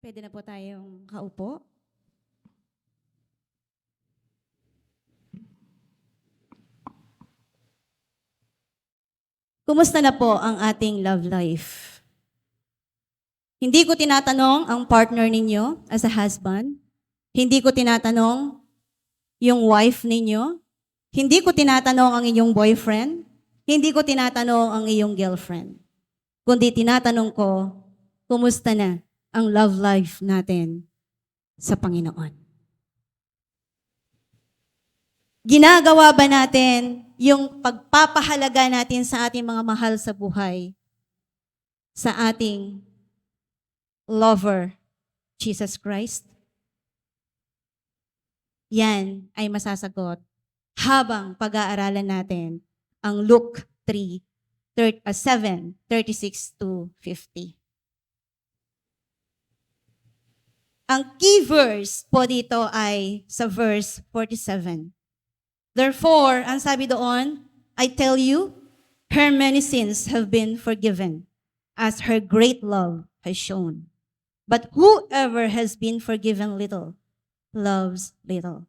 Pwede na po tayong kaupo. Kumusta na po ang ating love life? Hindi ko tinatanong ang partner ninyo as a husband. Hindi ko tinatanong yung wife ninyo. Hindi ko tinatanong ang inyong boyfriend. Hindi ko tinatanong ang iyong girlfriend. Kundi tinatanong ko, kumusta na ang love life natin sa Panginoon? Ginagawa ba natin yung pagpapahalaga natin sa ating mga mahal sa buhay, sa ating lover, Jesus Christ? Yan ay masasagot habang pag-aaralan natin ang Luke 7:36-50. Ang key verse po dito ay sa verse 47. Therefore, ang sabi doon, I tell you, her many sins have been forgiven, as her great love has shown. But whoever has been forgiven little, loves little.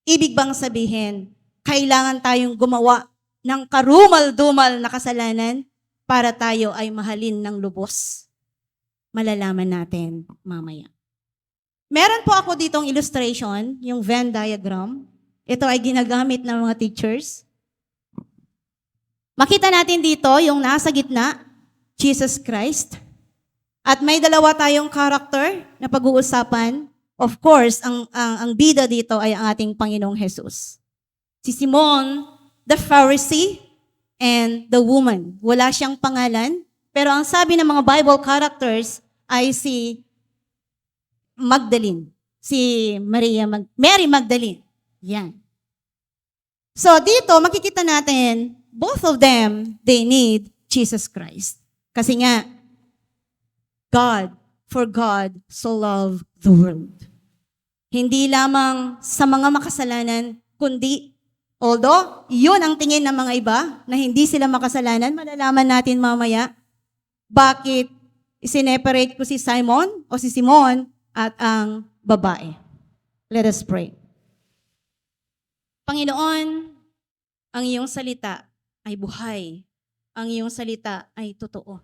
Ibig bang sabihin, kailangan tayong gumawa ng karumal-dumal na kasalanan para tayo ay mahalin ng lubos? Malalaman natin mamaya. Meron po ako ditong illustration, yung Venn diagram. Ito ay ginagamit ng mga teachers. Makita natin dito yung nasa gitna, Jesus Christ. At may dalawa tayong character na pag-uusapan. Of course, ang bida dito ay ang ating Panginoong Jesus. Si Simon, the Pharisee, and the woman. Wala siyang pangalan, pero ang sabi ng mga Bible characters ay si Magdalene. Si Mary Magdalene. Yan. So dito, makikita natin, both of them, they need Jesus Christ. Kasi nga, for God so loved the world. Hindi lamang sa mga makasalanan, kundi, although, yun ang tingin ng mga iba, na hindi sila makasalanan, malalaman natin mamaya, bakit isineparate ko si Simon o si Simon at ang babae. Let us pray. Panginoon, ang iyong salita ay buhay. Ang iyong salita ay totoo.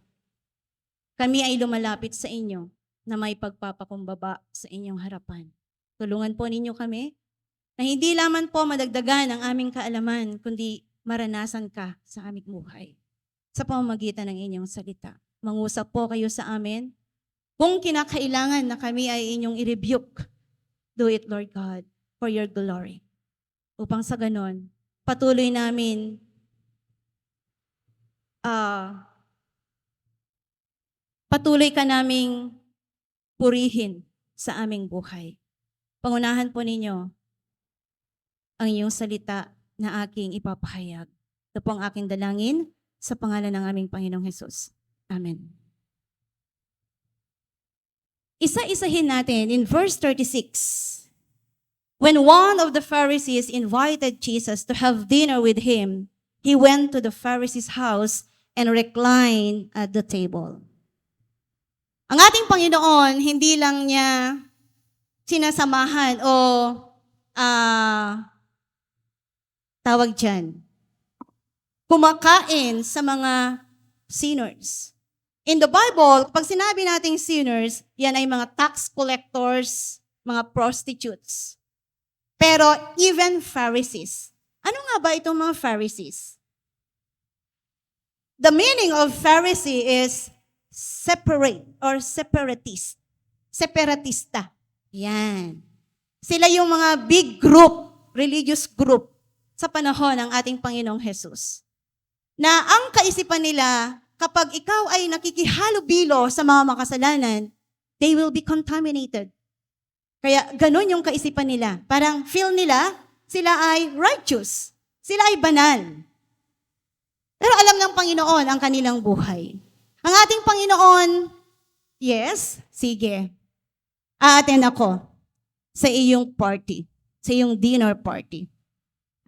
Kami ay lumalapit sa inyo na may pagpapakumbaba sa inyong harapan. Tulungan po ninyo kami na hindi lamang po madagdagan ang aming kaalaman, kundi maranasan ka sa aming buhay. Sa pamamagitan ng inyong salita. Mangusap po kayo sa amin. Kung kinakailangan na kami ay inyong i-rebuke, do it, Lord God, for your glory. Upang sa ganon, patuloy namin patuloy ka naming purihin sa aming buhay. Pangunahan po ninyo ang iyong salita na aking ipapahayag. Ito po ang aking dalangin sa pangalan ng aming Panginoong Hesus. Amen. Isa-isahin natin in verse 36. When one of the Pharisees invited Jesus to have dinner with him, he went to the Pharisee's house and reclined at the table. Ang ating Panginoon, hindi lang niya sinasamahan o tawag dyan, kumakain sa mga sinners. In the Bible, pag sinabi nating sinners, yan ay mga tax collectors, mga prostitutes. Pero even Pharisees. Ano nga ba itong mga Pharisees? The meaning of Pharisee is separate or separatist. Separatista. Yan. Sila yung mga big group, religious group sa panahon ng ating Panginoong Jesus. Na ang kaisipan nila, kapag ikaw ay nakikihalubilo sa mga makasalanan, they will be contaminated. Kaya ganun yung kaisipan nila. Parang feel nila, sila ay righteous. Sila ay banal. Pero alam ng Panginoon ang kanilang buhay. Ang ating Panginoon, yes, sige. Aaten ako sa iyong party, sa iyong dinner party.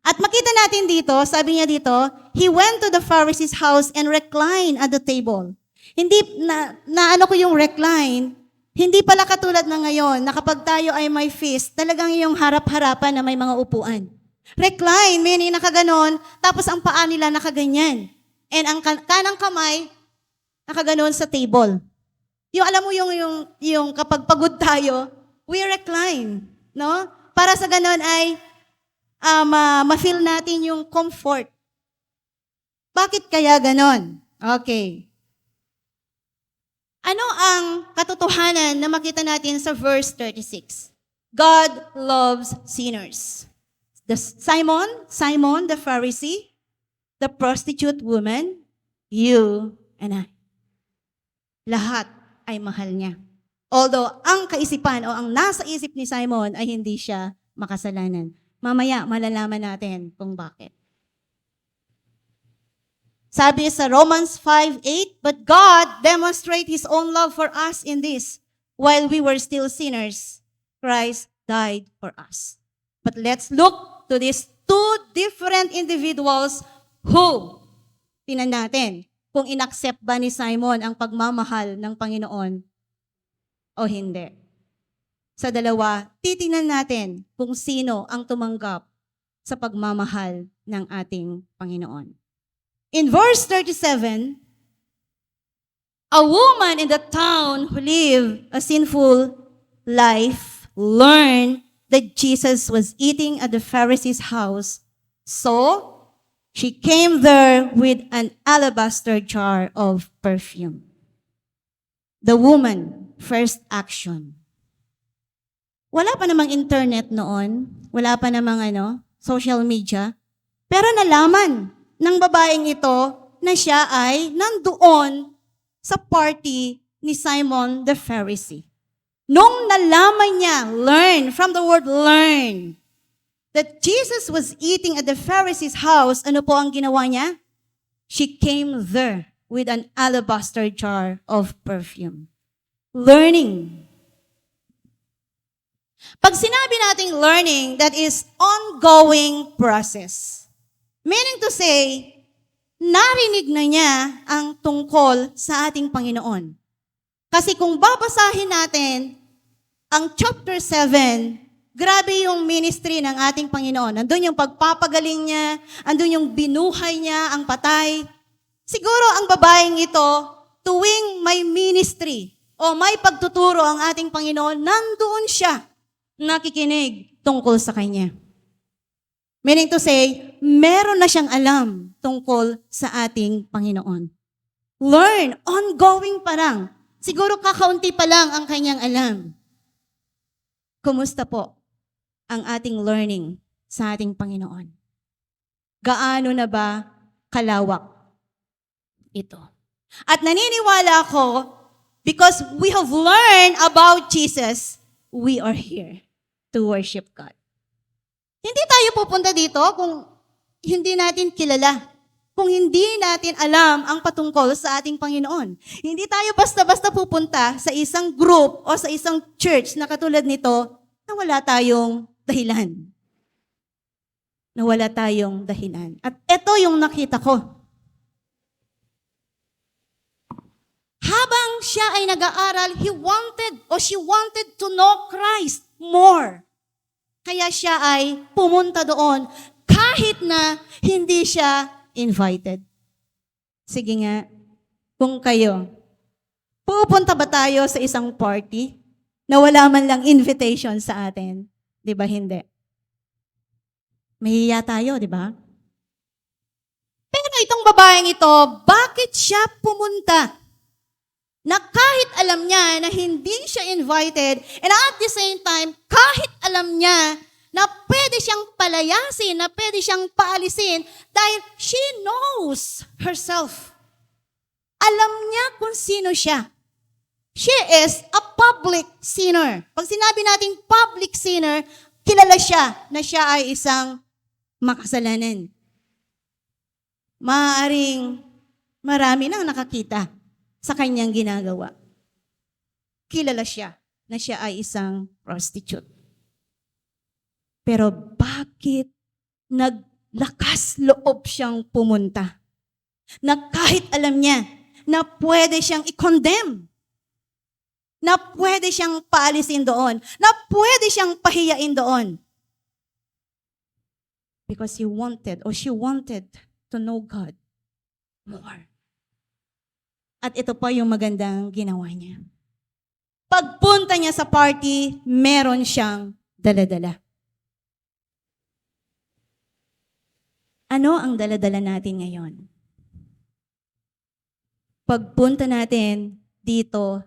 At makita natin dito, sabi niya dito, he went to the Pharisee's house and reclined at the table. Hindi, na ano ko yung recline, Hindi pala katulad na ngayon na kapag tayo ay may feast, talagang yung harap-harapan na may mga upuan. Recline, meaning nakaganon, tapos ang paa nila nakaganyan. And ang kanang kamay, nakaganon sa table. Yung alam mo yung kapag pagod tayo, we recline, no? Para sa ganon ay ma-feel natin yung comfort. Bakit kaya ganon? Okay. Ano ang katotohanan na makita natin sa verse 36? God loves sinners. Simon the Pharisee, the prostitute woman, you and I. Lahat ay mahal niya. Although ang kaisipan o ang nasa isip ni Simon ay hindi siya makasalanan. Mamaya malalaman natin kung bakit. Sabi sa Romans 5:8, but God demonstrated His own love for us in this, while we were still sinners, Christ died for us. But let's look to these two different individuals who, tingnan natin, kung inaccept ba ni Simon ang pagmamahal ng Panginoon o hindi. Sa dalawa, titingnan natin kung sino ang tumanggap sa pagmamahal ng ating Panginoon. In verse 37, a woman in the town who lived a sinful life learned that Jesus was eating at the Pharisee's house. So, she came there with an alabaster jar of perfume. The woman, first action. Wala pa namang internet noon, wala pa namang social media, pero nalaman ng babaeng ito na siya ay nandoon sa party ni Simon the Pharisee. Nung nalaman niya, learn, from the word learn, that Jesus was eating at the Pharisee's house, ano po ang ginawa niya? She came there with an alabaster jar of perfume. Learning. Pag sinabi nating learning, that is ongoing process. Meaning to say, narinig na niya ang tungkol sa ating Panginoon. Kasi kung babasahin natin ang chapter 7, grabe yung ministry ng ating Panginoon. Andun yung pagpapagaling niya, andun yung binuhay niya, ang patay. Siguro ang babaeng ito, tuwing may ministry o may pagtuturo ang ating Panginoon, nandoon siya nakikinig tungkol sa Kanya. Meaning to say, meron na siyang alam tungkol sa ating Panginoon. Learn, ongoing pa lang. Siguro kakaunti pa lang ang kanyang alam. Kumusta po ang ating learning sa ating Panginoon? Gaano na ba kalawak ito? At naniniwala ako, because we have learned about Jesus, we are here to worship God. Hindi tayo pupunta dito kung hindi natin kilala, kung hindi natin alam ang patungkol sa ating Panginoon. Hindi tayo basta-basta pupunta sa isang group o sa isang church na katulad nito na wala tayong dahilan. Na wala tayong dahilan. At ito yung nakita ko. Habang siya ay nag-aaral, she wanted to know Christ more. Kaya siya ay pumunta doon kahit na hindi siya invited. Sige nga, kung kayo, pupunta ba tayo sa isang party na wala man lang invitation sa atin? Di ba hindi? Mahihiya tayo, di ba? Pero itong babaeng ito, bakit siya pumunta? Na kahit alam niya na hindi siya invited, and at the same time, kahit alam niya na pwede siyang palayasin, na pwede siyang paalisin, dahil she knows herself. Alam niya kung sino siya. She is a public sinner. Pag sinabi nating public sinner, kilala siya na siya ay isang makasalanan. Maaaring marami nang nakakita sa kanyang ginagawa. Kilala siya na siya ay isang prostitute. Pero bakit naglakas loob siyang pumunta? Na kahit alam niya na pwede siyang i-condemn. na pwede siyang paalisin doon, na pwede siyang pahiyain doon. Because he wanted or she wanted to know God more. At ito pa yung magandang ginawa niya. Pagpunta niya sa party, meron siyang dala-dala. Ano ang dala-dala natin ngayon? Pagpunta natin dito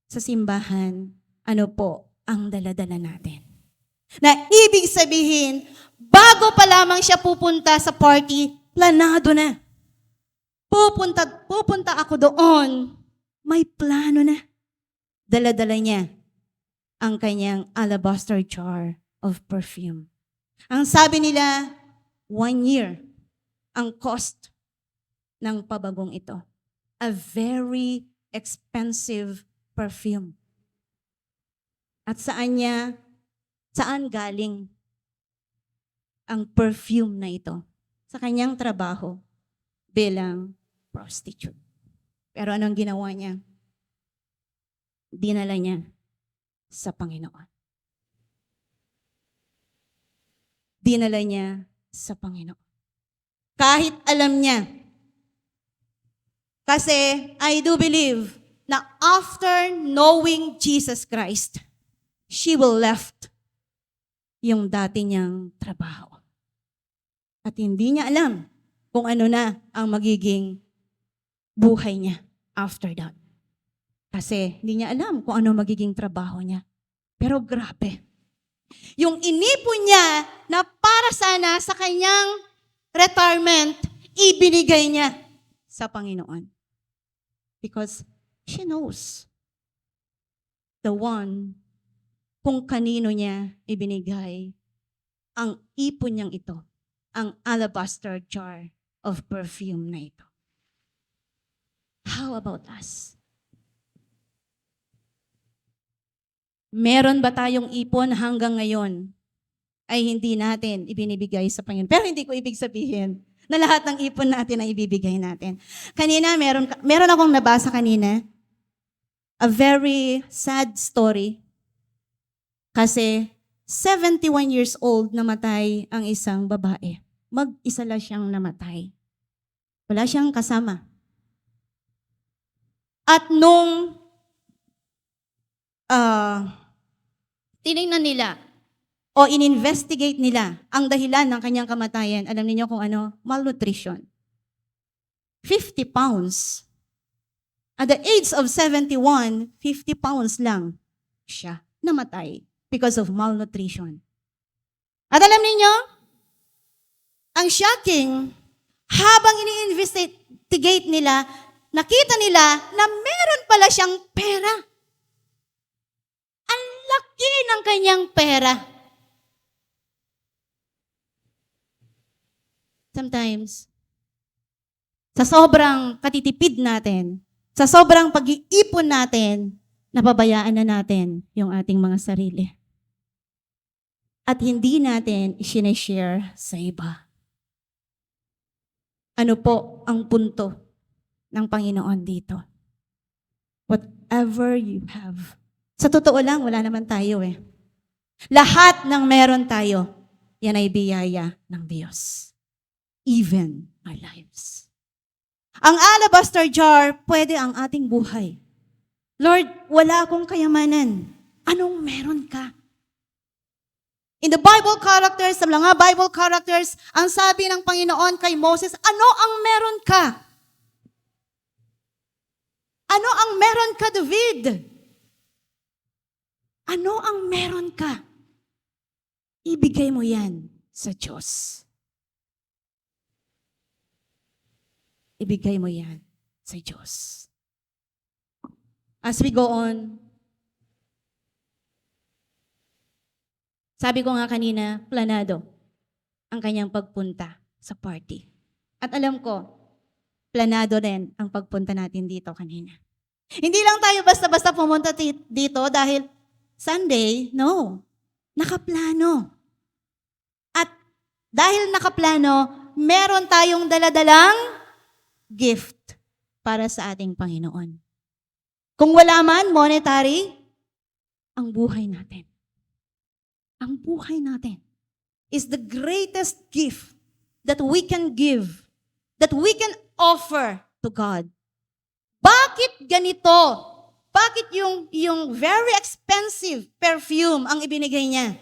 sa simbahan, ano po ang dala-dala natin? Na ibig sabihin, bago pa lamang siya pupunta sa party, planado na. Pupunta ako doon, may plano na. Dala-dala niya ang kanyang alabaster jar of perfume. Ang sabi nila, 1 year ang cost ng pabagong ito. A very expensive perfume. At saan galing ang perfume na ito? Sa kanyang trabaho bilang prostitute. Pero anong ginawa niya? Dinala niya sa Panginoon. Dinala niya sa Panginoon. Kahit alam niya. Kasi I do believe na after knowing Jesus Christ, she will left yung dati niyang trabaho. At hindi niya alam kung ano na ang magiging buhay niya after that. Kasi hindi niya alam kung ano magiging trabaho niya. Pero grabe. Yung inipon niya na para sana sa kanyang retirement, ibinigay niya sa Panginoon. Because she knows the one kung kanino niya ibinigay ang ipon niyang ito, ang alabaster jar of perfume na ito. How about us? Meron ba tayong ipon hanggang ngayon ay hindi natin ibinibigay sa Panginoon? Pero hindi ko ibig sabihin na lahat ng ipon natin ay ibibigay natin. Kanina, meron akong nabasa kanina, a very sad story. Kasi 71 years old namatay ang isang babae. Mag-isa lang siyang namatay. Wala siyang kasama. At nung tinignan nila o in-investigate nila ang dahilan ng kanyang kamatayan, alam niyo kung ano? Malnutrition. 50 pounds. At the age of 71, 50 pounds lang siya namatay because of malnutrition. At alam niyo, ang shocking, habang ini-investigate nila, nakita nila na meron pala siyang pera. Ang laki ng kanyang pera. Sometimes, sa sobrang katitipid natin, sa sobrang pag-iipon natin, napabayaan na natin yung ating mga sarili. At hindi natin i-share sa iba. Ano po ang punto ng Panginoon dito? Whatever you have. Sa totoo lang, wala naman tayo eh. Lahat ng meron tayo, yan ay biyaya ng Diyos. Even our lives. Ang alabaster jar, pwede ang ating buhay. Lord, wala akong kayamanan. Anong meron ka? In the Bible characters, sa mga Bible characters, ang sabi ng Panginoon kay Moses, ano ang meron ka? Ano ang meron ka, David? Ano ang meron ka? Ibigay mo yan sa Diyos. Ibigay mo yan sa Diyos. As we go on, sabi ko nga kanina, planado ang kanyang pagpunta sa party. At alam ko, planado rin ang pagpunta natin dito kanina. Hindi lang tayo basta-basta pumunta dito dahil Sunday, no. Nakaplano. At dahil nakaplano, meron tayong daladalang gift para sa ating Panginoon. Kung wala man monetary, ang buhay natin. Ang buhay natin is the greatest gift that we can give, that we can offer to God. Bakit ganito? Bakit yung very expensive perfume ang ibinigay niya?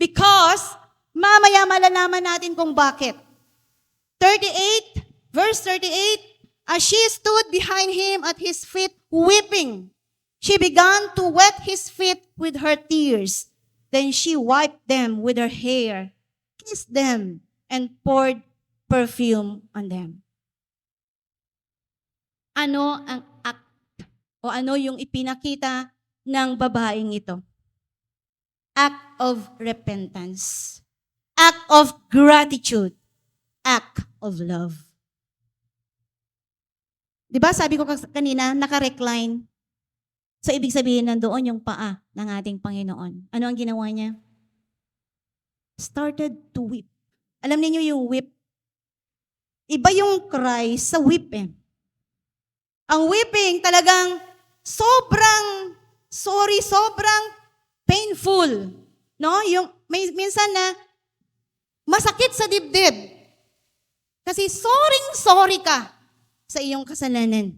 Because, mamaya malalaman natin kung bakit. 38, verse 38, as she stood behind him at his feet weeping, she began to wet his feet with her tears. Then she wiped them with her hair, kissed them, and poured perfume on them. Ano ang act o ano yung ipinakita ng babaeng ito? Act of repentance. Act of gratitude. Act of love. Diba sabi ko kanina, naka-recline. So ibig sabihin nandoon yung paa ng ating Panginoon. Ano ang ginawa niya? Started to weep. Alam niyo yung weep? Iba yung cry sa weep eh. Ang weeping talagang sobrang painful. No? Yung minsan na masakit sa dibdib. Kasi sorry ka sa iyong kasalanan.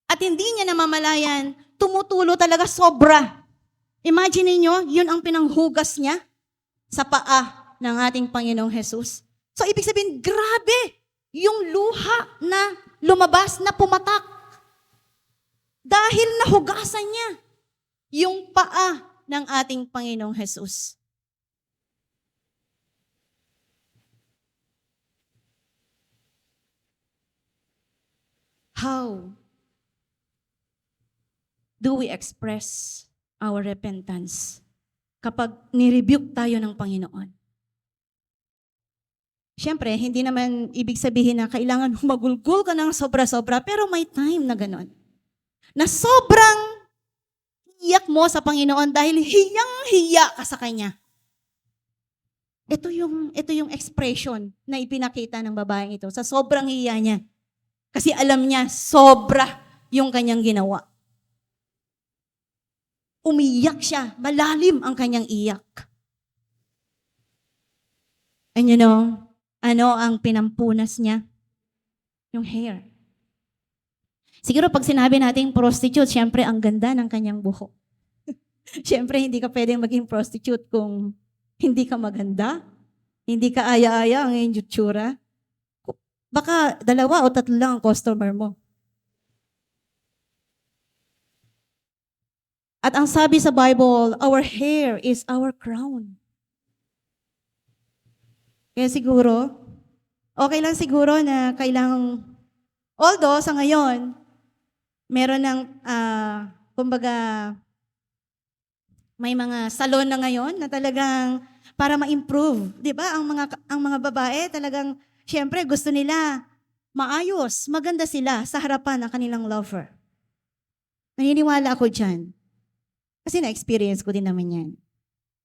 At hindi niya namamalayan, tumutulo talaga sobra. Imagine niyo, yun ang pinanghugas niya sa paa ng ating Panginoong Jesus. So ibig sabihin, grabe yung luha na lumabas na pumatak. Dahil nahugasan niya yung paa ng ating Panginoong Jesus. How do we express our repentance kapag nirebuke tayo ng Panginoon? Siyempre, hindi naman ibig sabihin na kailangan humagulgul ka ng sobra-sobra, pero may time na gano'n. Na sobrang iyak mo sa Panginoon dahil hiyang-hiya ka sa Kanya. Ito yung expression na ipinakita ng babaeng ito sa sobrang hiya niya. Kasi alam niya, sobra yung kanyang ginawa. Umiyak siya, malalim ang kanyang iyak. And you know, ano ang pinampunas niya? Yung hair. Siguro pag sinabi natin prostitute, syempre ang ganda ng kanyang buhok. Syempre hindi ka pwedeng maging prostitute kung hindi ka maganda, hindi ka aya-aya ang iyong itsura. Baka 2 o 3 lang ang customer mo. At ang sabi sa Bible, our hair is our crown. Kaya siguro, okay lang siguro na kailangang, although sa ngayon, meron ng, kumbaga, may mga salon na ngayon na talagang para ma-improve. Di ba? Ang mga babae talagang, siyempre, gusto nila maayos, maganda sila sa harapan ng kanilang lover. Naniniwala ako dyan. Kasi na-experience ko din naman yan.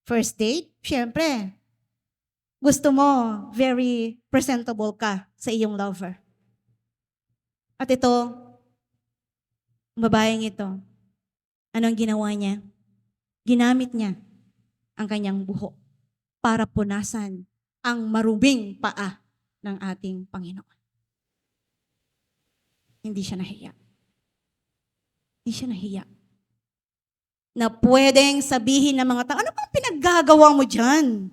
First date, siyempre, gusto mo very presentable ka sa iyong lover. At ito, babaeng ito, ano ang ginawa niya? Ginamit niya ang kanyang buhok para punasan ang maruming paa ng ating Panginoon. Hindi siya nahiya. Hindi siya nahiya. Na pwedeng sabihin ng mga tao, ano bang pinaggagawa mo dyan?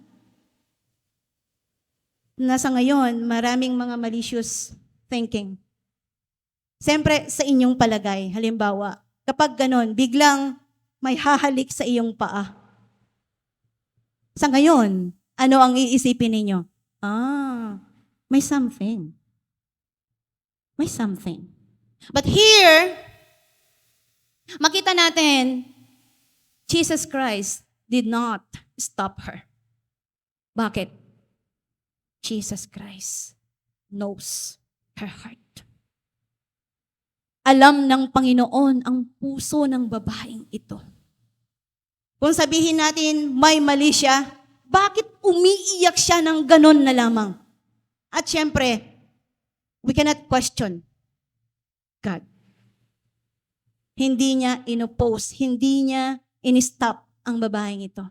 Nasa ngayon, maraming mga malicious thinking. Siyempre, sa inyong palagay, halimbawa, kapag ganon, biglang may hahalik sa iyong paa. Sa ngayon, ano ang iisipin ninyo? May something. May something. But here, makita natin, Jesus Christ did not stop her. Bakit? Jesus Christ knows her heart. Alam ng Panginoon ang puso ng babaeng ito. Kung sabihin natin may mali siya, bakit umiiyak siya ng ganon na lamang? At syempre, We cannot question God. Hindi niya inopose, hindi niya in-stop ang babaeng ito.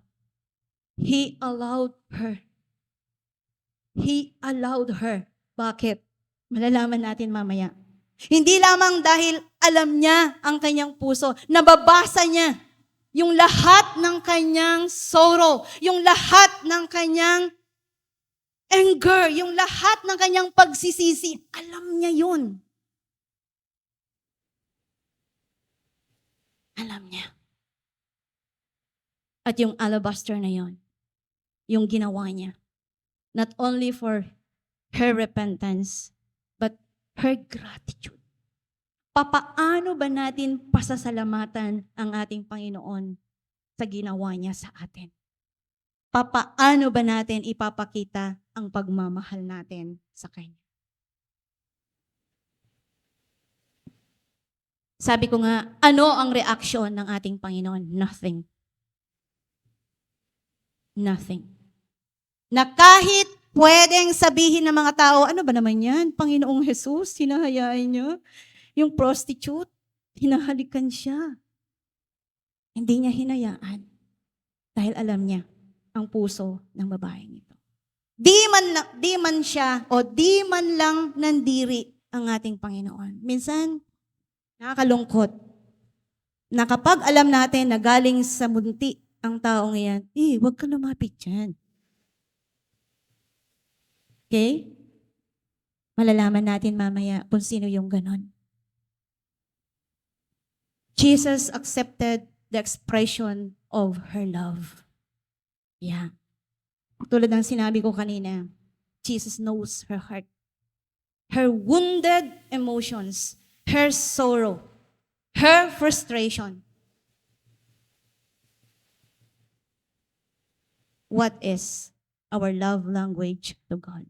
He allowed her. He allowed her. Bakit? Malalaman natin mamaya. Hindi lamang dahil alam niya ang kanyang puso, nababasa niya yung lahat ng kanyang sorrow, yung lahat ng kanyang anger, yung lahat ng kanyang pagsisisi. Alam niya yun. Alam niya. At yung alabaster na yon, yung ginawa niya, not only for her repentance, but her gratitude. Papaano ba natin pasasalamatan ang ating Panginoon sa ginawa niya sa atin? Papaano ba natin ipapakita ang pagmamahal natin sa Kanya? Sabi ko nga, ano ang reaksyon ng ating Panginoon? Nothing. Nothing. Na kahit pwedeng sabihin ng mga tao, ano ba naman yan? Panginoong Jesus, hinahayaan niyo. Yung prostitute, hinahalikan siya. Hindi niya hinayaan. Dahil alam niya ang puso ng babaeng ito. Di man siya o di man lang nandiri ang ating Panginoon. Minsan, nakakalungkot na kapag alam natin na galing sa munti ang taong iyan, wag ka lumapit dyan. Okay? Malalaman natin mamaya kung sino yung ganon. Jesus accepted the expression of her love. Yeah. Tulad ng sinabi ko kanina, Jesus knows her heart. Her wounded emotions, her sorrow, her frustration. What is our love language to God?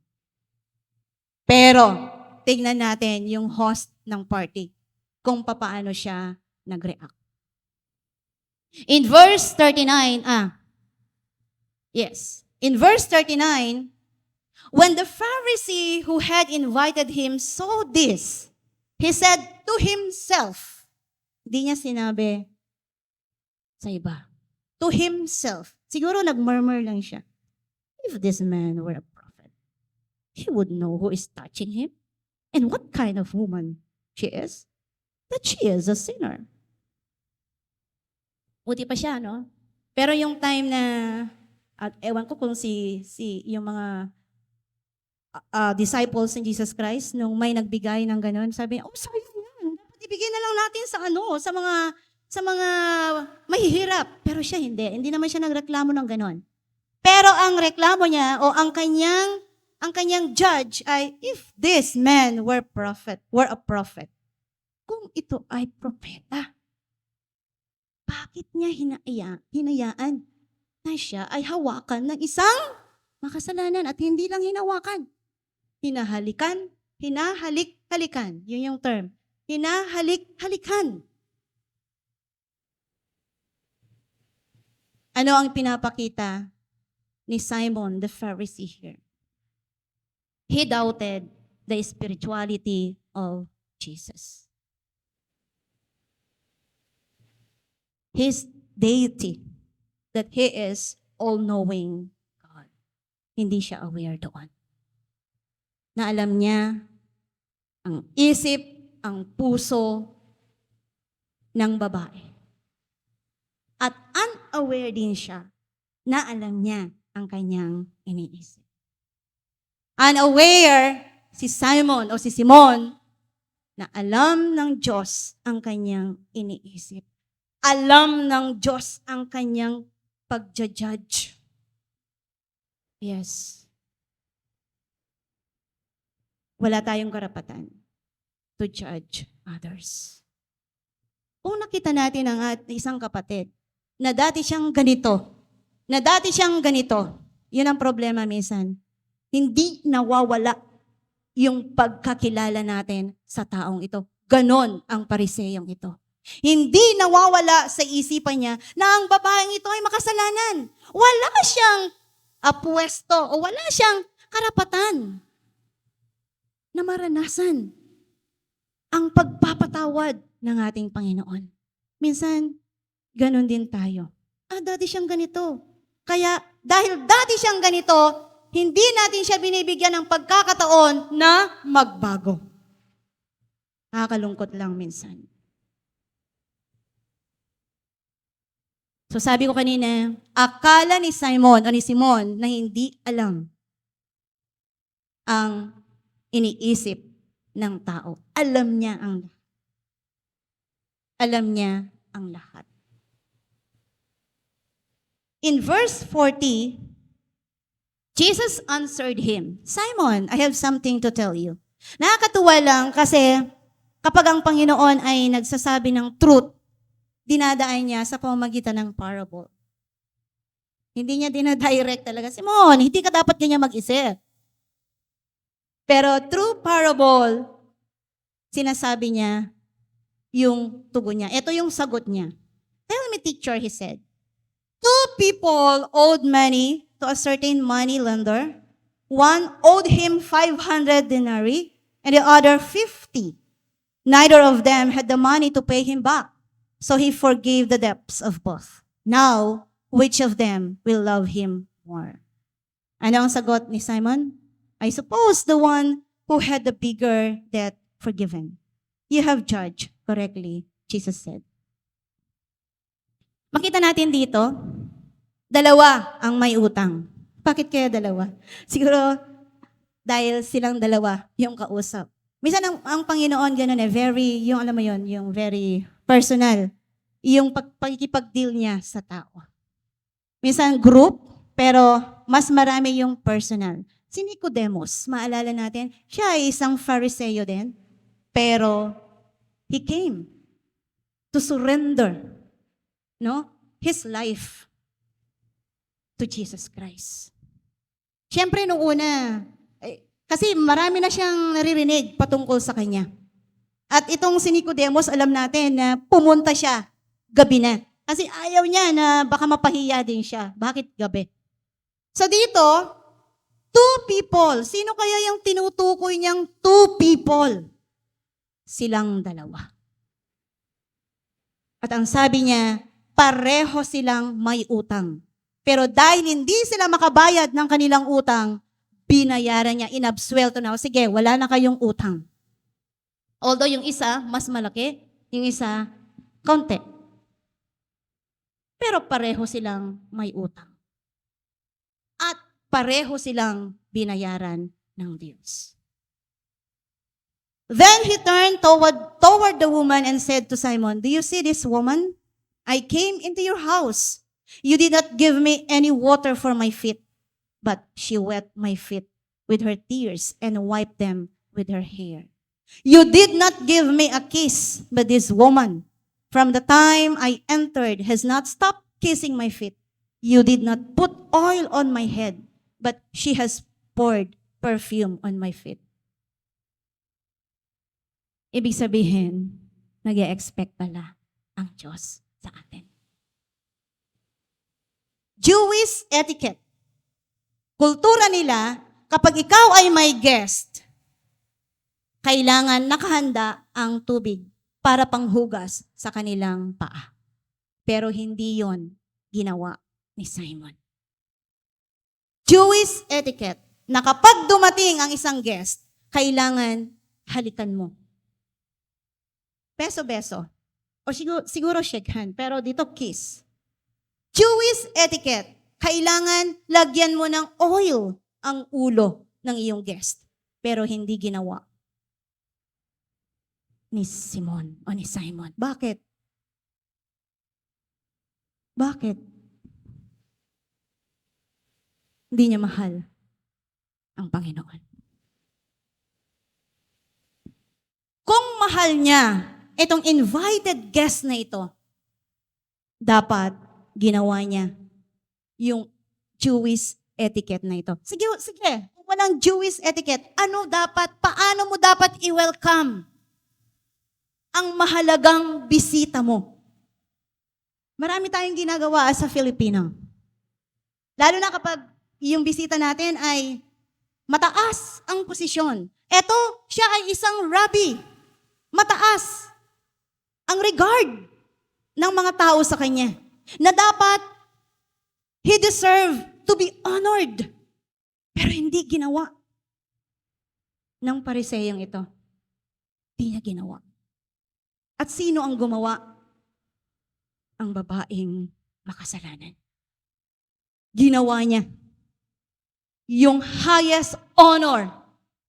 Pero, tignan natin yung host ng party, kung papaano siya nag-react. In verse 39, in verse 39, when the Pharisee who had invited him saw this, he said to himself, hindi niya sinabi sa iba, to himself. Siguro nag-murmur lang siya. If this man were a prophet, he would know who is touching him and what kind of woman she is, that she is a sinner. Buti pa siya, no? Pero yung time na, at ewan ko kung yung mga disciples ni Jesus Christ, nung may nagbigay ng gano'n, sabi, sayang yan. Dapat ibigay na lang natin sa mga mahihirap. Pero siya hindi. Hindi naman siya nagreklamo ng gano'n. Pero ang reklamo niya, o ang kanyang judge ay, if this man were a prophet, kung ito ay propeta, bakit niya hinayaan na siya ay hawakan ng isang makasalanan at hindi lang hinawakan? Hinahalik-halikan. Yun yung term. Hinahalik-halikan. Ano ang pinapakita ni Simon the Pharisee here? He doubted the spirituality of Jesus. His deity, that He is all-knowing God. Hindi siya aware doon. Na alam niya ang isip, ang puso ng babae. At unaware din siya na alam niya ang kanyang iniisip. Unaware si Simon na alam ng Diyos ang kanyang iniisip. Alam ng Diyos ang kanyang pagja-judge. Yes. Wala tayong karapatan to judge others. Kung nakita natin ang isang kapatid na dati siyang ganito, yun ang problema minsan. Hindi nawawala yung pagkakilala natin sa taong ito. Ganon ang pariseyong ito. Hindi nawawala sa isipan niya na ang babaeng ito ay makasalanan. Wala siyang pwesto o wala siyang karapatan na maranasan ang pagpapatawad ng ating Panginoon. Minsan, ganun din tayo. Dati siyang ganito. Kaya, dahil dati siyang ganito, hindi natin siya binibigyan ng pagkakataon na magbago. Nakakalungkot lang minsan. So sabi ko kanina, akala ni Simon o ni Simon na hindi alam ang iniisip ng tao. Alam niya ang lahat. Alam niya ang lahat. In verse 40, Jesus answered him, Simon, I have something to tell you. Nakakatuwa lang kasi kapag ang Panginoon ay nagsasabi ng truth, dinadaan niya sa pamamagitan ng parable. Hindi niya dinadirect talaga, Simon, hindi ka dapat ganyan mag-isip. Pero through parable, sinasabi niya yung tugon niya. Ito yung sagot niya. Tell me, teacher, he said. 2 people owed money to a certain money lender. One owed him 500 denarii and the other 50. Neither of them had the money to pay him back. So he forgave the debts of both. Now, which of them will love him more? Ano ang sagot ni Simon? I suppose the one who had the bigger debt forgiven. You have judged correctly, Jesus said. Makita natin dito, dalawa ang may utang. Bakit kaya dalawa? Siguro dahil silang dalawa yung kausap. Minsan ang Panginoon ganun very, yung alam mo yon, yung very personal. Yung pagkikipag-deal niya sa tao. Minsan group, pero mas marami yung personal. Si Nicodemus, maalala natin, siya ay isang Fariseo din, pero he came to surrender his life to Jesus Christ. Siyempre, nung una, kasi marami na siyang naririnig patungkol sa kanya. At itong si Nicodemus, alam natin na pumunta siya gabi na. Kasi ayaw niya na baka mapahiya din siya. Bakit gabi? So dito, 2 people. Sino kaya yung tinutukoy niyang 2 people? Silang dalawa. At ang sabi niya, pareho silang may utang. Pero dahil hindi sila makabayad ng kanilang utang, binayaran niya, inabsuelto na. Sige, wala na kayong utang. Although yung isa, mas malaki. Yung isa, konti. Pero pareho silang may utang. At pareho silang binayaran ng Diyos. Then he turned toward the woman and said to Simon, do you see this woman? I came into your house. You did not give me any water for my feet, but she wet my feet with her tears and wiped them with her hair. You did not give me a kiss, but this woman, from the time I entered, has not stopped kissing my feet. You did not put oil on my head, but she has poured perfume on my feet. Ibig sabihin, nag-e-expect pala ang Diyos sa atin. Jewish etiquette. Kultura nila, kapag ikaw ay may guest, kailangan nakahanda ang tubig para panghugas sa kanilang paa. Pero hindi yon ginawa ni Simon. Jewish etiquette, na kapag dumating ang isang guest, kailangan halikan mo. Beso-beso. O siguro shake hand, pero dito kiss. Jewish etiquette, kailangan lagyan mo ng oil ang ulo ng iyong guest. Pero hindi ginawa ni Simon o ni Simon. Bakit? Bakit? Hindi niya mahal ang Panginoon. Kung mahal niya itong invited guest na ito, dapat ginawa niya yung Jewish etiquette na ito. Sige, kung walang Jewish etiquette, paano mo dapat i-welcome ang mahalagang bisita mo? Marami tayong ginagawa sa Filipino. Lalo na kapag yung bisita natin ay mataas ang posisyon. Eto, siya ay isang rabbi. Mataas ang regard ng mga tao sa kanya. Na dapat, he deserved to be honored. Pero hindi ginawa ng pariseyong ito. Hindi niya ginawa. At sino ang gumawa? Ang babaeng makasalanan. Ginawa niya yung highest honor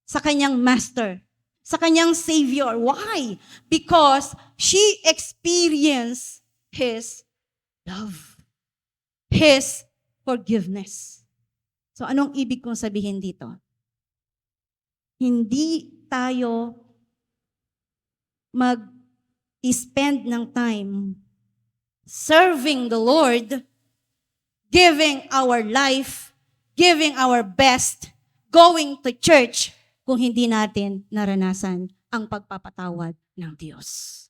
sa kanyang master, sa kanyang savior. Why? Because she experienced his love, his forgiveness. So anong ibig kong sabihin dito? Hindi tayo mag-spend ng time serving the Lord, giving our life, giving our best, going to church, kung hindi natin naranasan ang pagpapatawad ng Diyos.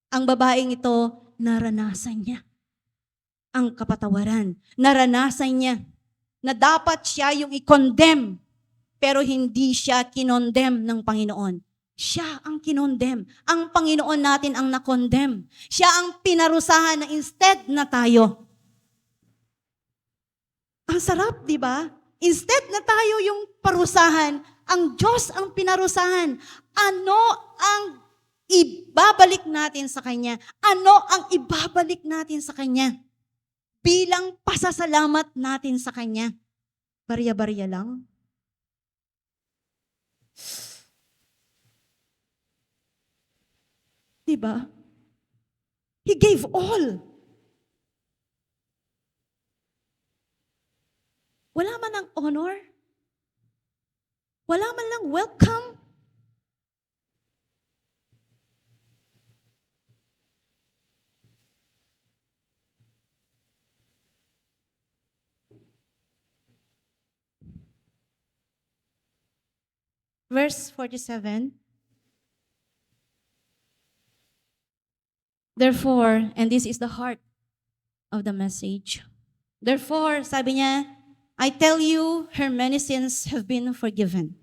Ang babaeng ito, naranasan niya ang kapatawaran. Naranasan niya na dapat siya yung i-condemn, pero hindi siya kinondemn ng Panginoon. Siya ang kinondemn. Ang Panginoon natin ang nakondemn. Siya ang pinarusahan na instead na tayo. Ang sarap, di ba? Instead na tayo yung parusahan, ang Diyos ang pinarusahan. Ano ang ibabalik natin sa Kanya? Ano ang ibabalik natin sa Kanya? Bilang pasasalamat natin sa Kanya. Barya-barya lang. Diba? He gave all. Wala man lang honor. Wala man lang welcome. Verse 47. Therefore, and this is the heart of the message. Therefore, sabi niya, I tell you, her many sins have been forgiven,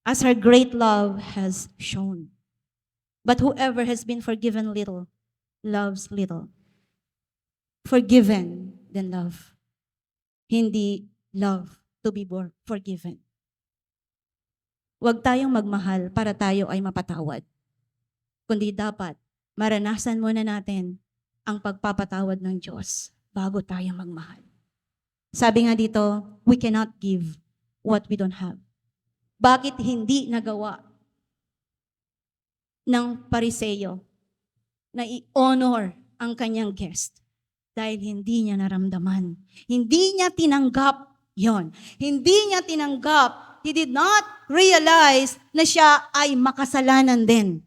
as her great love has shown. But whoever has been forgiven little, loves little. Forgiven, then love. Hindi love to be forgiven. Huwag tayong magmahal para tayo ay mapatawad. Kundi dapat, maranasan muna natin ang pagpapatawad ng Diyos bago tayo magmahal. Sabi nga dito, we cannot give what we don't have. Bakit hindi nagawa ng pariseyo na i-honor ang kanyang guest? Dahil hindi niya naramdaman. Hindi niya tinanggap yon. Hindi niya tinanggap. He did not realize na siya ay makasalanan din.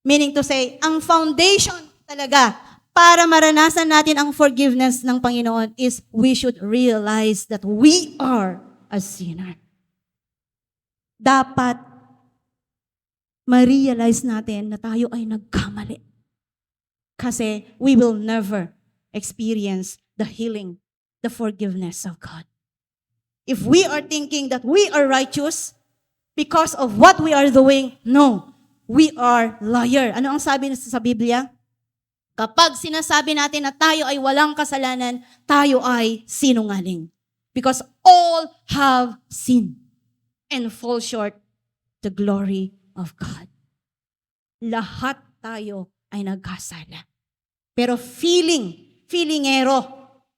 Meaning to say, ang foundation talaga para maranasan natin ang forgiveness ng Panginoon is we should realize that we are a sinner. Dapat ma-realize natin na tayo ay nagkamali. Kasi we will never experience the healing, the forgiveness of God. If we are thinking that we are righteous because of what we are doing, no. We are liar. Ano ang sabi sa Biblia? Kapag sinasabi natin na tayo ay walang kasalanan, tayo ay sinungaling. Because all have sinned and fall short the glory of God. Lahat tayo ay nagkasala. Pero feelingero,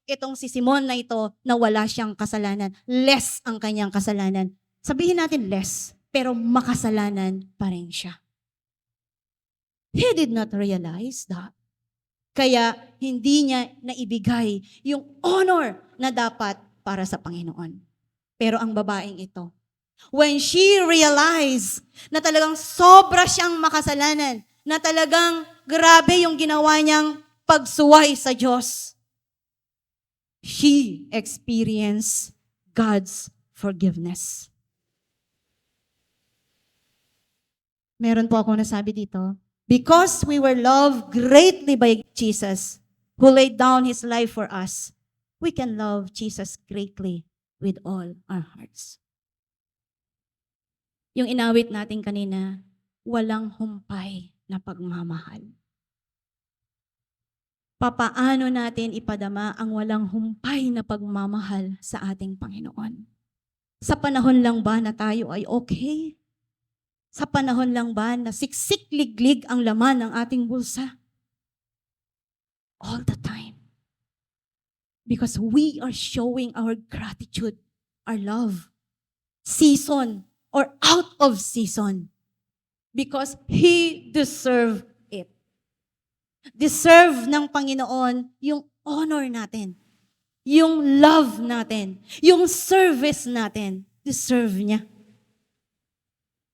itong si Simon na ito na wala siyang kasalanan. Less ang kanyang kasalanan. Sabihin natin less, pero makasalanan pa rin siya. He did not realize that. Kaya hindi niya naibigay yung honor na dapat para sa Panginoon. Pero ang babaeng ito, when she realized na talagang sobra siyang makasalanan, na talagang grabe yung ginawa niyang pagsuway sa Diyos, she experienced God's forgiveness. Meron po ako nasabi dito, because we were loved greatly by Jesus, who laid down His life for us, we can love Jesus greatly with all our hearts. Yung inawit natin kanina, walang humpay na pagmamahal. Papaano natin ipadama ang walang humpay na pagmamahal sa ating Panginoon? Sa panahon lang ba na tayo ay okay? Sa panahon lang ba na siksik-liglig ang laman ng ating bulsa? All the time. Because we are showing our gratitude, our love, season or out of season. Because He deserved it. Deserve ng Panginoon yung honor natin, yung love natin, yung service natin. Deserve niya.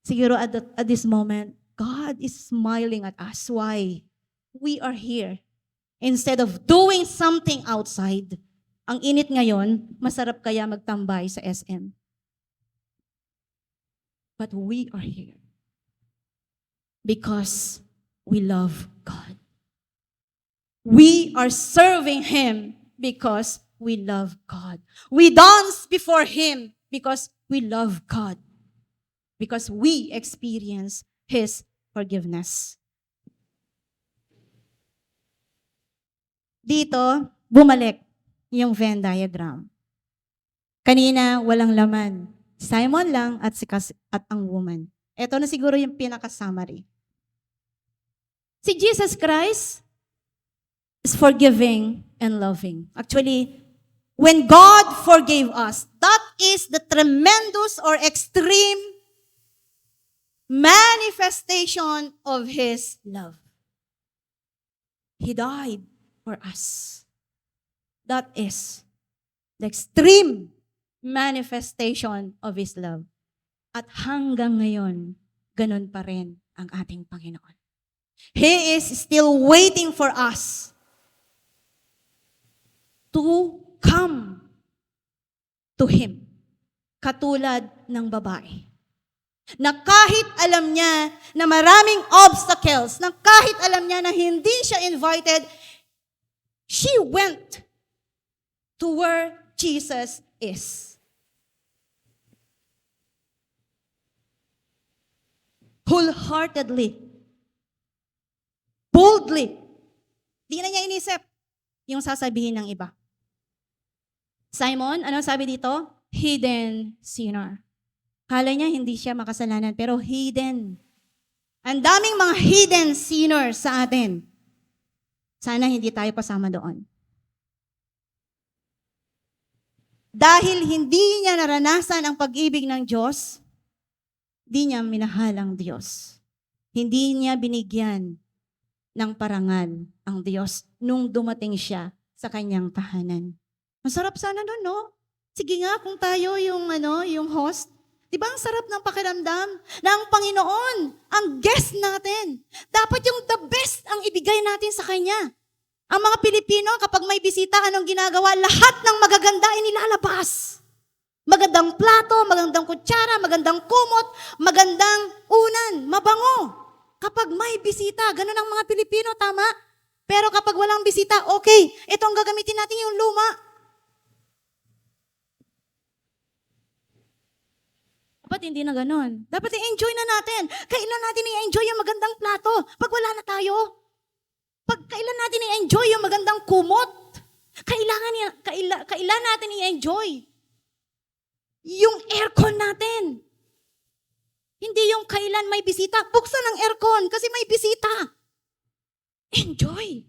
Siguro at this moment, God is smiling at us. Why? We are here. Instead of doing something outside, ang init ngayon, masarap kaya magtambay sa SM. But we are here because we love God. We are serving Him because we love God. We dance before Him because we love God. Because we experience His forgiveness. Dito, bumalik yung Venn diagram. Kanina, walang laman. Simon lang at ang woman. Ito na siguro yung pinaka-summary. Si Jesus Christ is forgiving and loving. Actually, when God forgave us, that is the tremendous or extreme manifestation of His love. He died for us. That is the extreme manifestation of His love. At hanggang ngayon, ganun pa rin ang ating Panginoon. He is still waiting for us to come to Him. Katulad ng babae. Na kahit alam niya na maraming obstacles, na kahit alam niya na hindi siya invited, she went to where Jesus is. Wholeheartedly. Boldly. Di na niya inisip yung sasabihin ng iba. Simon, ano sabi dito? Hidden sinner. Kala niya hindi siya makasalanan, pero hidden. Ang daming mga hidden sinners sa atin. Sana hindi tayo pasama doon. Dahil hindi niya naranasan ang pag-ibig ng Diyos, hindi niya minahal ang Diyos. Hindi niya binigyan ng parangal ang Diyos nung dumating siya sa kanyang tahanan. Masarap sana nun, no? Sige nga, kung tayo yung host, di ba ang sarap ng pakiramdam na ang Panginoon, ang guest natin. Dapat yung the best ang ibigay natin sa Kanya. Ang mga Pilipino, kapag may bisita, anong ginagawa? Lahat ng magaganda ay nilalabas. Magandang plato, magandang kutsara, magandang kumot, magandang unan, mabango. Kapag may bisita, ganun ang mga Pilipino, tama? Pero kapag walang bisita, okay, itong gagamitin natin yung luma. Dapat hindi na ganun. Dapat i-enjoy na natin. Kailan natin i-enjoy yung magandang plato? Pag wala na tayo. Pag kailan natin i-enjoy yung magandang kumot? Kailan natin i-enjoy yung aircon natin? Hindi yung kailan may bisita. Buksan ang aircon kasi may bisita. Enjoy.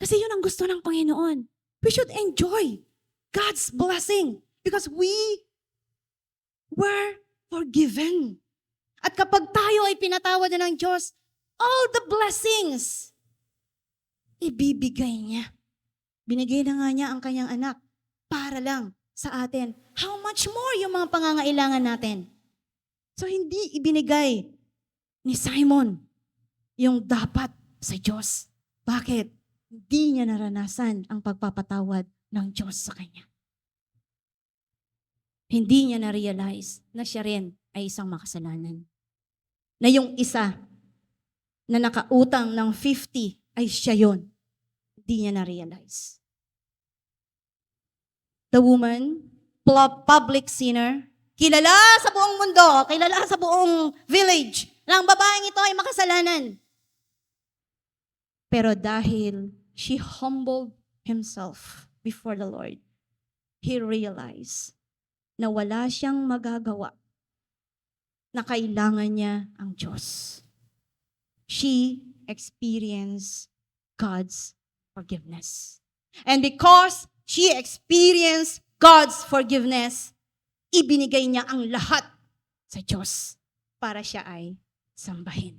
Kasi yun ang gusto ng Panginoon. We should enjoy God's blessing. Because we were forgiven. At kapag tayo ay pinatawad na ng Diyos, all the blessings, ibibigay niya. Binigay na nga niya ang kanyang anak para lang sa atin. How much more yung mga pangangailangan natin? So hindi ibinigay ni Simon yung dapat sa Diyos. Bakit? Hindi niya naranasan ang pagpapatawad ng Diyos sa kanya. Hindi niya na-realize na siya rin ay isang makasalanan. Na yung isa na nakautang ng 50 ay siya yon. Hindi niya na-realize. The woman, public sinner, Kilala sa buong mundo, kilala sa buong village, na ang babaeng ito ay makasalanan. Pero dahil she humbled himself before the Lord, he realized na wala siyang magagawa, na kailangan niya ang Diyos. She experienced God's forgiveness. And because she experienced God's forgiveness, ibinigay niya ang lahat sa Diyos para siya ay sambahin.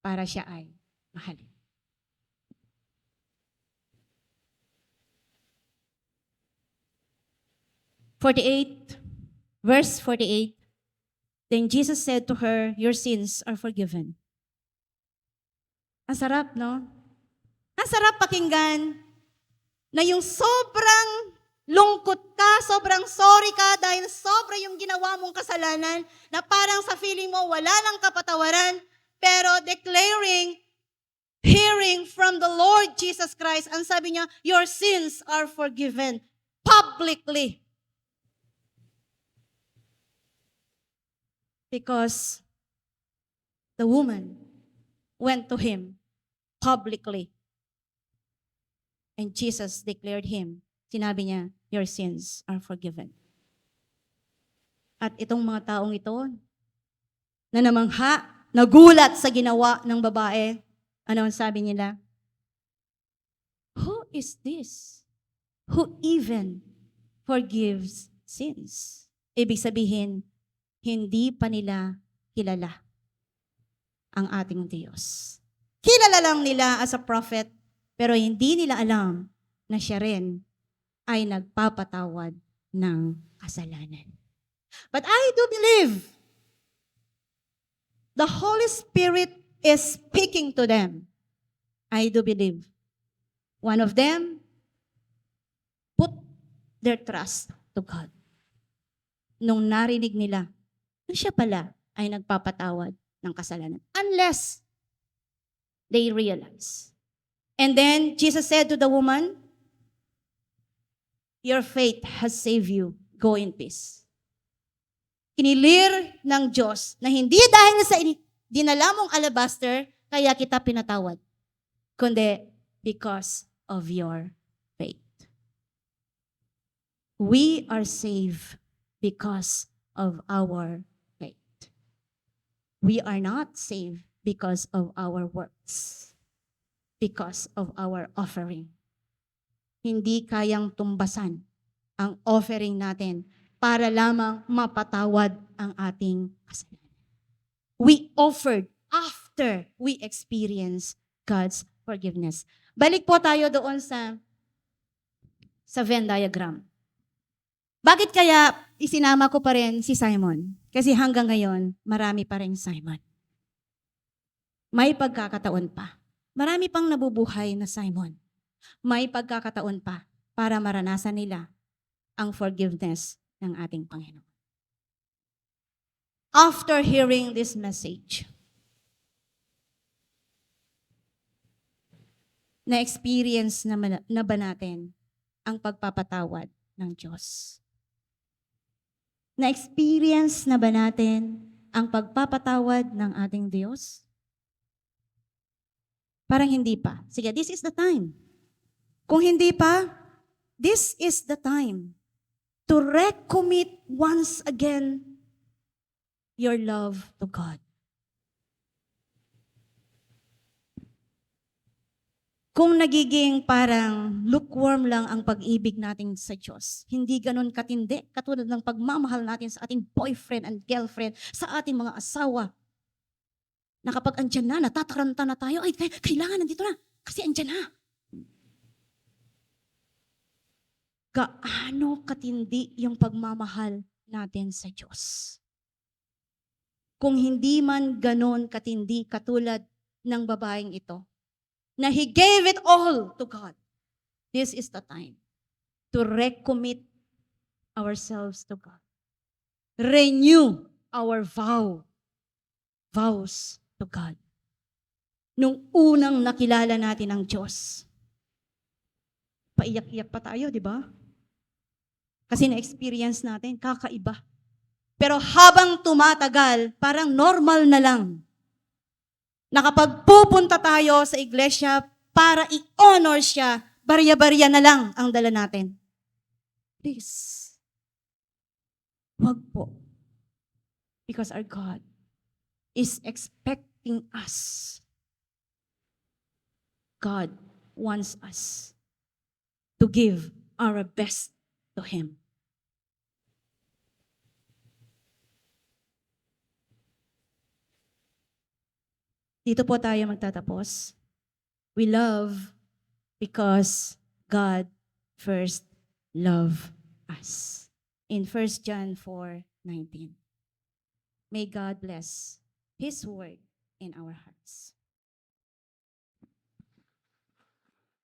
Para siya ay mahalin. Verse 48, then Jesus said to her, your sins are forgiven. Ang sarap, no? Ang sarap pakinggan na yung sobrang lungkot ka, sobrang sorry ka dahil sobra yung ginawa mong kasalanan na parang sa feeling mo wala nang kapatawaran, pero hearing from the Lord Jesus Christ, ang sabi niya, your sins are forgiven publicly. Because the woman went to him publicly. And Jesus declared him, sinabi niya, your sins are forgiven. At itong mga taong ito, na namangha, nagulat sa ginawa ng babae, ano ang sabi nila? Who is this? Who even forgives sins? Ibig sabihin, hindi pa nila kilala ang ating Diyos. Kilala lang nila as a prophet, pero hindi nila alam na siya rin ay nagpapatawad ng kasalanan. But I do believe the Holy Spirit is speaking to them. I do believe. One of them put their trust to God. Nung narinig nila na siya pala ay nagpapatawad ng kasalanan. Unless they realize. And then Jesus said to the woman, your faith has saved you. Go in peace. Kinilir ng Diyos na hindi dahil sa dinala mong alabaster, kaya kita pinatawad. Kundi because of your faith. We are saved because of our faith. We are not saved because of our works, because of our offering. Hindi kayang tumbasan ang offering natin para lamang mapatawad ang ating kasalanan. We offered after we experience God's forgiveness. Balik po tayo doon sa Venn diagram. Bakit kaya isinama ko pa rin si Simon? Kasi hanggang ngayon, marami pa rin Simon. May pagkakataon pa. Marami pang nabubuhay na Simon. May pagkakataon pa para maranasan nila ang forgiveness ng ating Panginoon. After hearing this message, na-experience na ba natin ang pagpapatawad ng Diyos? Na-experience na ba natin ang pagpapatawad ng ating Diyos? Parang hindi pa. Sige, this is the time. Kung hindi pa, this is the time to recommit once again your love to God. Kung nagiging parang lukewarm lang ang pag-ibig natin sa Diyos, hindi ganun katindi, katulad ng pagmamahal natin sa ating boyfriend and girlfriend, sa ating mga asawa, na kapag andyan na, natataranta na tayo, ay, kailangan nandito na, kasi andyan na. Gaano katindi yung pagmamahal natin sa Diyos? Kung hindi man ganon katindi katulad ng babaeng ito, na He gave it all to God, this is the time to recommit ourselves to God. Renew our vows to God. Nung unang nakilala natin ang Diyos, paiyak-iyak pa tayo, di ba? Kasi na-experience natin, kakaiba. Pero habang tumatagal, parang normal na lang. Nakapagpupunta tayo sa iglesia para i-honor siya, barya-barya na lang ang dala natin. Please. Wag po. Because our God is expecting us. God wants us to give our best to Him. Dito po tayo magtatapos. We love because God first loved us. In 1 John 4:19. May God bless His word in our hearts.